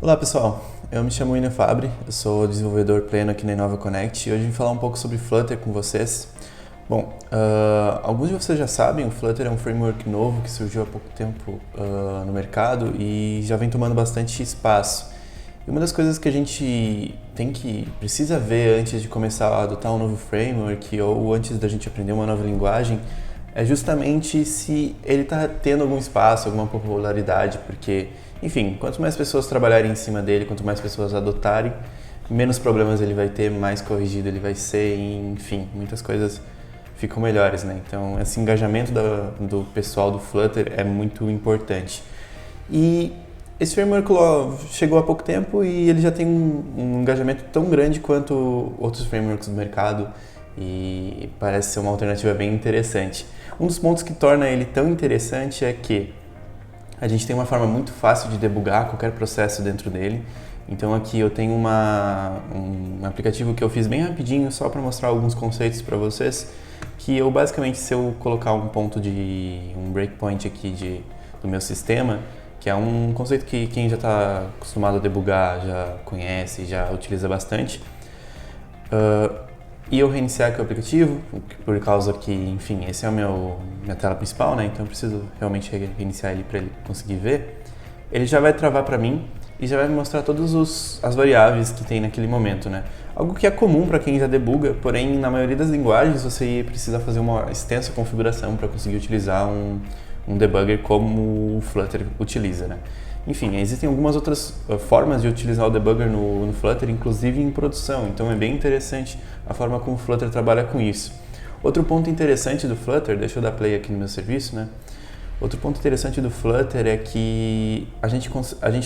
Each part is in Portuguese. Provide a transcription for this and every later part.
Olá pessoal, eu me chamo William Fabre, eu sou desenvolvedor pleno aqui na Inova Connect e hoje vim falar um pouco sobre Flutter com vocês. Bom, alguns de vocês já sabem, o Flutter é um framework novo que surgiu há pouco tempo no mercado e já vem tomando bastante espaço. E uma das coisas que a gente precisa ver antes de começar a adotar um novo framework ou antes da gente aprender uma nova linguagem é justamente se ele está tendo algum espaço, alguma popularidade, porque, enfim, quanto mais pessoas trabalharem em cima dele, quanto mais pessoas adotarem, menos problemas ele vai ter, mais corrigido ele vai ser, e, enfim, muitas coisas ficam melhores, né? Então, esse engajamento do pessoal do Flutter é muito importante. E esse framework chegou há pouco tempo e ele já tem um engajamento tão grande quanto outros frameworks do mercado e parece ser uma alternativa bem interessante. Um dos pontos que torna ele tão interessante é que a gente tem uma forma muito fácil de debugar qualquer processo dentro dele. Então aqui eu tenho um aplicativo que eu fiz bem rapidinho só para mostrar alguns conceitos para vocês, que eu basicamente, se eu colocar um breakpoint aqui do meu sistema, que é um conceito que quem já está acostumado a debugar já conhece, já utiliza bastante, e eu reiniciar aqui o aplicativo, por causa que, enfim, esse é minha tela principal, né? Então eu preciso realmente reiniciar ele para ele conseguir ver. Ele já vai travar para mim e já vai me mostrar todas as variáveis que tem naquele momento, né? Algo que é comum para quem já debuga, porém na maioria das linguagens você precisa fazer uma extensa configuração para conseguir utilizar um debugger como o Flutter utiliza, né? Enfim, existem algumas outras formas de utilizar o debugger no Flutter, inclusive em produção, então é bem interessante a forma como o Flutter trabalha com isso. Outro ponto interessante do Flutter, deixa eu dar play aqui no meu serviço, né? Outro ponto interessante do Flutter é que a gente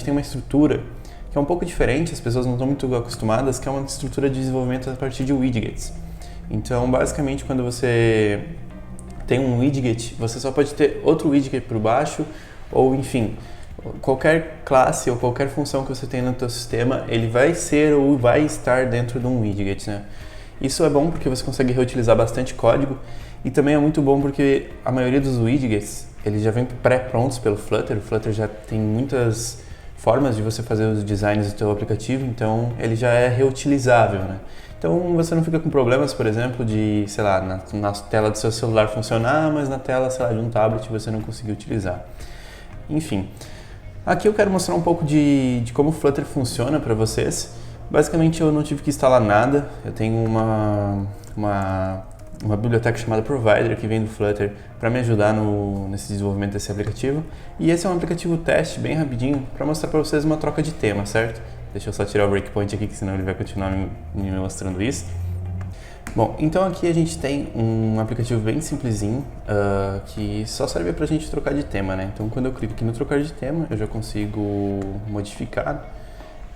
tem uma estrutura que é um pouco diferente, as pessoas não estão muito acostumadas, que é uma estrutura de desenvolvimento a partir de widgets. Então, basicamente, quando você tem um widget, você só pode ter outro widget por baixo, ou enfim, qualquer classe ou qualquer função que você tem no seu sistema, ele vai ser ou vai estar dentro de um widget, né? Isso é bom porque você consegue reutilizar bastante código e também é muito bom porque a maioria dos widgets, eles já vêm pré-prontos pelo Flutter. O Flutter já tem muitas formas de você fazer os designs do seu aplicativo, então ele já é reutilizável, né? Então você não fica com problemas, por exemplo, de, sei lá, na tela do seu celular funcionar, mas na tela, sei lá, de um tablet você não conseguir utilizar. Enfim, aqui eu quero mostrar um pouco de como o Flutter funciona para vocês. Basicamente eu não tive que instalar nada, eu tenho uma biblioteca chamada Provider que vem do Flutter para me ajudar nesse desenvolvimento desse aplicativo. E esse é um aplicativo teste bem rapidinho para mostrar para vocês uma troca de tema, certo? Deixa eu só tirar o breakpoint aqui, que senão ele vai continuar me mostrando isso. Bom, então aqui a gente tem um aplicativo bem simplesinho que só serve para a gente trocar de tema, né? Então quando eu clico aqui no trocar de tema, eu já consigo modificar.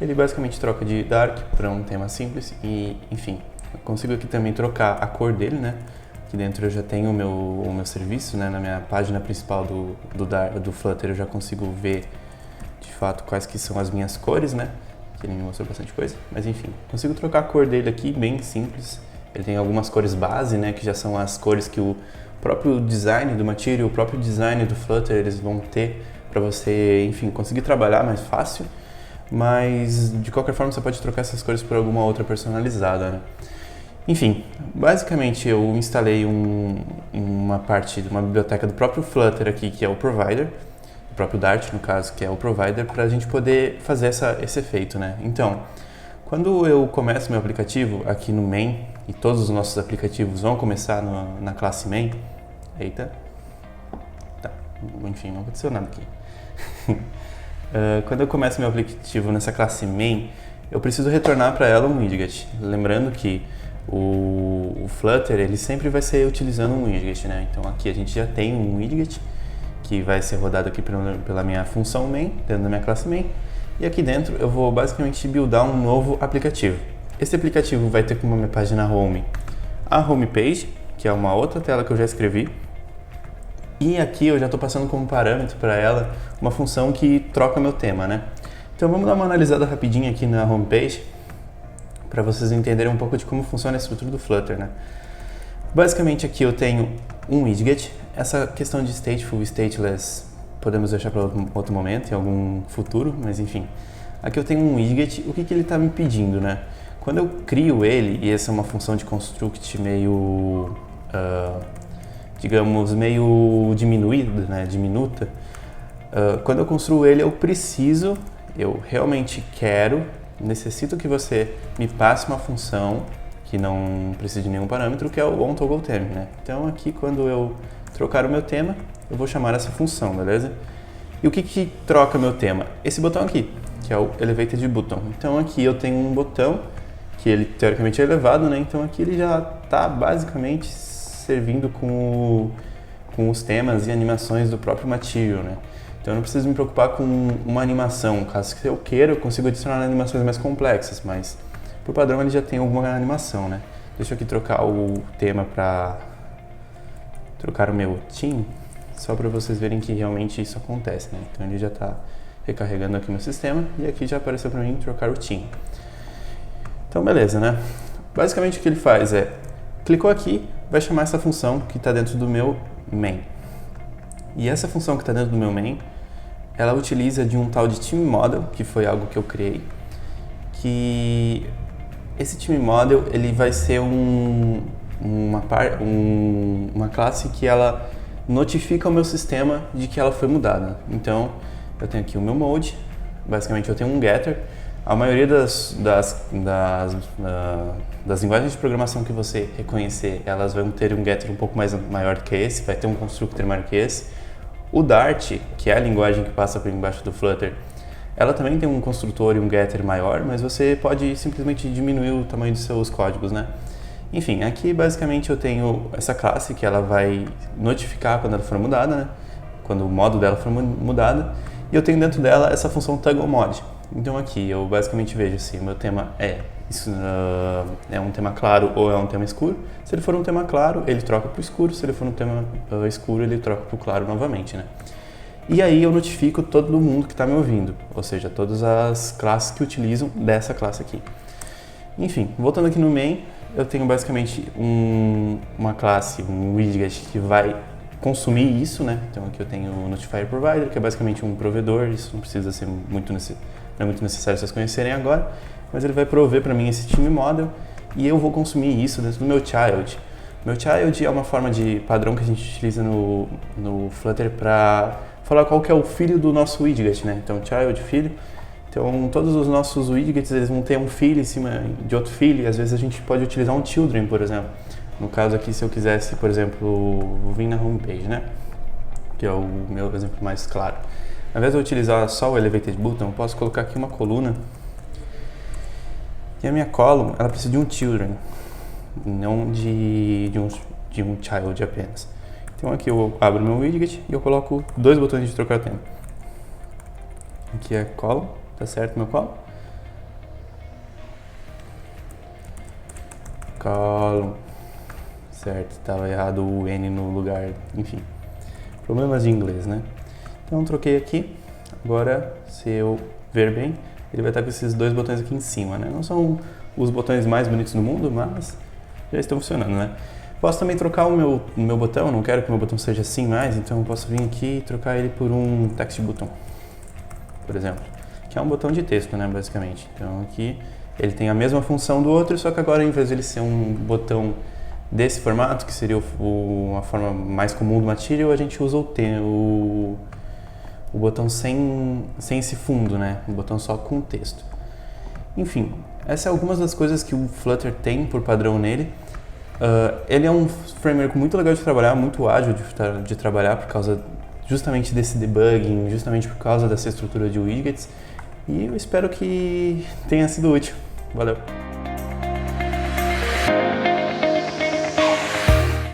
Ele basicamente troca de dark para um tema simples e, enfim, eu consigo aqui também trocar a cor dele, né? Aqui dentro eu já tenho o meu serviço, né? Na minha página principal do Flutter eu já consigo ver de fato quais que são as minhas cores, né? Que ele me mostrou bastante coisa, mas enfim, consigo trocar a cor dele aqui, bem simples. Ele tem algumas cores base, né? Que já são as cores que o próprio design do Material, o próprio design do Flutter, eles vão ter para você, enfim, conseguir trabalhar mais fácil. Mas de qualquer forma você pode trocar essas cores por alguma outra personalizada, né? Enfim, basicamente eu instalei uma parte de uma biblioteca do próprio Flutter aqui, que é o Provider, o próprio Dart no caso, que é o Provider, para a gente poder fazer esse efeito, né? Então, quando eu começo meu aplicativo aqui no main, e todos os nossos aplicativos vão começar na classe main, eita, tá, enfim, não aconteceu nada aqui. Quando eu começo meu aplicativo nessa classe main, eu preciso retornar para ela um widget. Lembrando que o Flutter ele sempre vai ser utilizando um widget, né? Então aqui a gente já tem um widget que vai ser rodado aqui pela minha função main, dentro da minha classe main. E aqui dentro eu vou basicamente buildar um novo aplicativo. Esse aplicativo vai ter como minha página home a homepage, que é uma outra tela que eu já escrevi. E aqui eu já estou passando como parâmetro para ela uma função que troca meu tema, né? Então vamos dar uma analisada rapidinho aqui na homepage para vocês entenderem um pouco de como funciona a estrutura do Flutter, né? Basicamente aqui eu tenho um widget. Essa questão de stateful e stateless podemos deixar para outro momento, em algum futuro, mas enfim. Aqui eu tenho um widget, o que ele está me pedindo, né? Quando eu crio ele, e essa é uma função de construct meio, digamos, meio diminuída, né? Diminuta, quando eu construo ele, eu realmente necessito que você me passe uma função que não precisa de nenhum parâmetro, que é o onToggleTheme, né? Então aqui quando eu trocar o meu tema, eu vou chamar essa função, beleza? E o que troca meu tema? Esse botão aqui, que é o Elevated Button. Então aqui eu tenho um botão que ele teoricamente é elevado, né? Então aqui ele já está basicamente servindo com os temas e animações do próprio Material, né? Então eu não preciso me preocupar com uma animação. Caso eu queira, eu consigo adicionar animações mais complexas, mas por padrão ele já tem alguma animação, né? Deixa eu aqui trocar o tema para trocar o meu theme, só para vocês verem que realmente isso acontece, né? Então ele já está recarregando aqui no sistema e aqui já apareceu para mim trocar o theme. Então beleza, né? Basicamente o que ele faz é, clicou aqui, vai chamar essa função que está dentro do meu main. E essa função que está dentro do meu main, ela utiliza de um tal de theme model, que foi algo que eu criei, que esse theme model ele vai ser uma classe que ela notifica o meu sistema de que ela foi mudada. Então eu tenho aqui o meu mode, basicamente eu tenho um getter. A maioria das linguagens de programação que você reconhecer, elas vão ter um getter um pouco maior que esse, vai ter um constructor maior que esse. O Dart, que é a linguagem que passa por embaixo do Flutter, ela também tem um construtor e um getter maior, mas você pode simplesmente diminuir o tamanho dos seus códigos, né? Enfim, aqui basicamente eu tenho essa classe que ela vai notificar quando ela for mudada, né? Quando o modo dela for mudado, e eu tenho dentro dela essa função toggleMod. Então aqui eu basicamente vejo se o meu tema é um tema claro ou é um tema escuro. Se ele for um tema claro, ele troca para o escuro. Se ele for um tema escuro, ele troca para o claro novamente, né? E aí eu notifico todo mundo que está me ouvindo, ou seja, todas as classes que utilizam dessa classe aqui. Enfim, voltando aqui no main, eu tenho basicamente uma classe, um widget que vai consumir isso, né? Então aqui eu tenho o Notifier Provider, que é basicamente um provedor. Isso não precisa ser não é muito necessário vocês conhecerem agora, mas ele vai prover para mim esse theme model e eu vou consumir isso dentro do meu child. Meu child é uma forma de padrão que a gente utiliza no Flutter para falar qual que é o filho do nosso widget, né? Então child, filho. Então todos os nossos widgets eles vão ter um filho em cima de outro filho, e às vezes a gente pode utilizar um children, por exemplo. No caso aqui, se eu quisesse, por exemplo, vir na homepage, né? Que é o meu exemplo mais claro. Ao invés de eu utilizar só o Elevated Button, eu posso colocar aqui uma coluna. E a minha column, ela precisa de um children, não de um child apenas. Então aqui eu abro meu widget e eu coloco dois botões de trocar tema. Aqui é column, tá certo meu column? Column. Certo, estava errado o N no lugar, enfim. Problemas de inglês, né? Então troquei aqui. Agora, se eu ver bem, ele vai estar com esses dois botões aqui em cima, né? Não são os botões mais bonitos do mundo, mas já estão funcionando, né? Posso também trocar o meu botão, não quero que o meu botão seja assim mais, então eu posso vir aqui e trocar ele por um text button, por exemplo, que é um botão de texto, né, basicamente. Então aqui ele tem a mesma função do outro, só que agora, em vez de ele ser um botão desse formato, que seria uma forma mais comum do Material, a gente usa o botão sem esse fundo, né? Um botão só com texto. Enfim, essas são algumas das coisas que o Flutter tem por padrão nele. Ele é um framework muito legal de trabalhar, muito ágil de trabalhar por causa justamente desse debugging, justamente por causa dessa estrutura de widgets. E eu espero que tenha sido útil. Valeu!